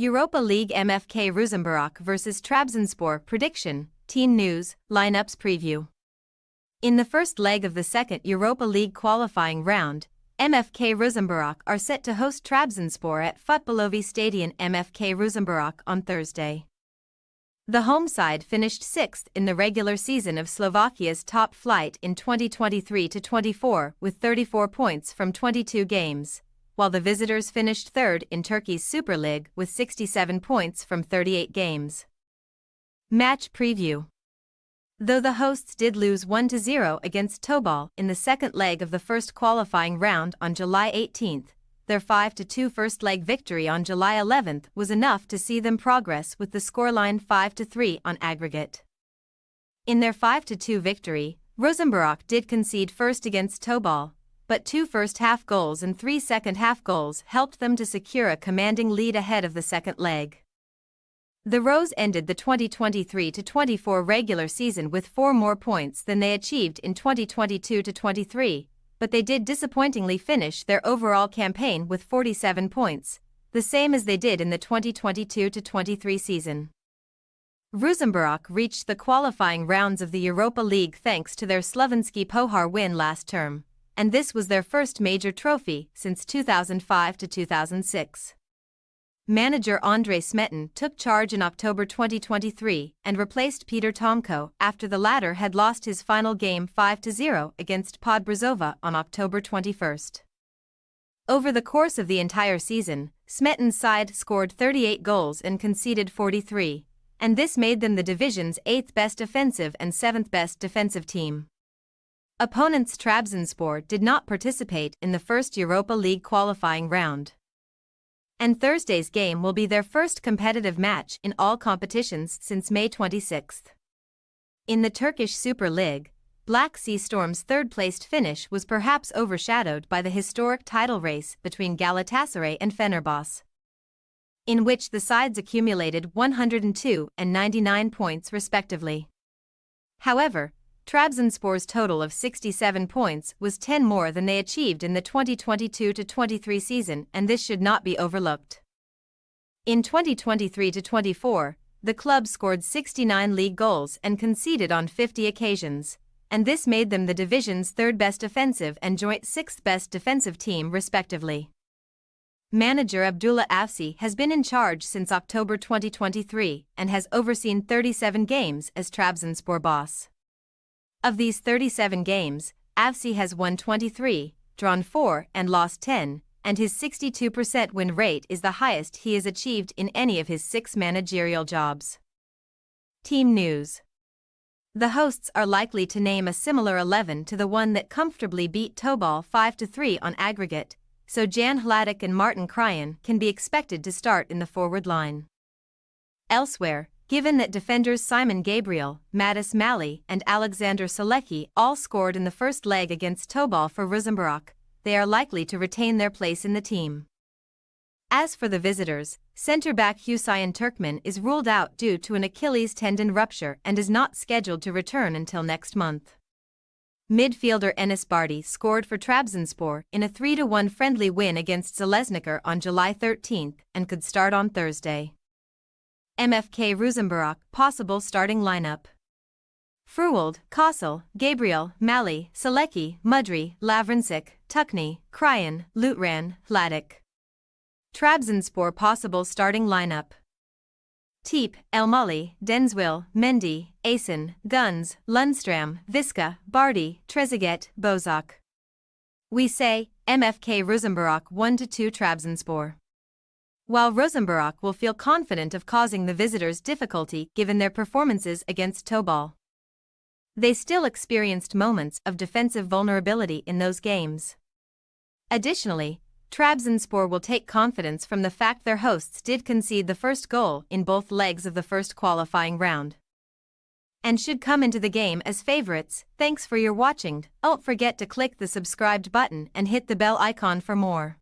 Europa League MFK Ruzomberok vs Trabzonspor prediction, team news, lineups preview. In the first leg of the second Europa League qualifying round, MFK Ruzomberok are set to host Trabzonspor at Futbalovy stadion MFK Ruzomberok on Thursday. The home side finished sixth in the regular season of Slovakia's top flight in 2023-24 with 34 points from 22 games, while the visitors finished third in Turkey's Super League with 67 points from 38 games. Match preview. Though the hosts did lose 1-0 against Tobol in the second leg of the first qualifying round on July 18, their 5-2 first leg victory on July 11 was enough to see them progress with the scoreline 5-3 on aggregate. In their 5-2 victory, Ruzomberok did concede first against Tobol, but 2 first-half goals and 3 second-half goals helped them to secure a commanding lead ahead of the second leg. The Rose ended the 2023-24 regular season with 4 more points than they achieved in 2022-23, but they did disappointingly finish their overall campaign with 47 points, the same as they did in the 2022-23 season. Ruzomberok reached the qualifying rounds of the Europa League thanks to their Slovenski Pohár win last term, and this was their first major trophy since 2005-2006. Manager Andrei Smeton took charge in October 2023 and replaced Peter Tomko after the latter had lost his final game 5-0 against Podbrezova on October 21. Over the course of the entire season, Smeton's side scored 38 goals and conceded 43, and this made them the division's 8th best offensive and 7th best defensive team. Opponents Trabzonspor did not participate in the first Europa League qualifying round, and Thursday's game will be their first competitive match in all competitions since May 26. In the Turkish Super League, Black Sea Storm's third-placed finish was perhaps overshadowed by the historic title race between Galatasaray and Fenerbahçe, in which the sides accumulated 102 and 99 points respectively. However, Trabzonspor's total of 67 points was 10 more than they achieved in the 2022-23 season, and this should not be overlooked. In 2023-24, the club scored 69 league goals and conceded on 50 occasions, and this made them the division's 3rd best offensive and joint 6th best defensive team respectively. Manager Abdullah Avci has been in charge since October 2023 and has overseen 37 games as Trabzonspor boss. Of these 37 games, Avci has won 23, drawn 4 and lost 10, and his 62% win rate is the highest he has achieved in any of his 6 managerial jobs. Team news. The hosts are likely to name a similar 11 to the one that comfortably beat Tobol 5-3 on aggregate, so Jan Hladik and Martin Kryan can be expected to start in the forward line. Elsewhere, given that defenders Simon Gabriel, Matis Mali and Alexander Selecki all scored in the first leg against Tobol for Ruzomberok, they are likely to retain their place in the team. As for the visitors, centre-back Hüseyin Türkmen is ruled out due to an Achilles tendon rupture and is not scheduled to return until next month. Midfielder Enis Bardi scored for Trabzonspor in a 3-1 friendly win against Železničar on July 13 and could start on Thursday. MFK Ruzomberok possible starting lineup: Fruwald, Kossel, Gabriel, Mali, Selecki, Mudry, Lavrincic, Tukny, Kryan, Lutran, Hladik. Trabzonspor possible starting lineup: Teep, Elmaly, Denzwil, Mendy, Asen, Guns, Lundstram, Viska, Bardi, Trezeguet, Bozak. We say, MFK Ruzomberok 1-2 Trabzonspor. While Ruzomberok will feel confident of causing the visitors difficulty given their performances against Tobol, they still experienced moments of defensive vulnerability in those games. Additionally, Trabzonspor will take confidence from the fact their hosts did concede the first goal in both legs of the first qualifying round, and should come into the game as favorites. Thanks for your watching. Don't forget to click the subscribed button and hit the bell icon for more.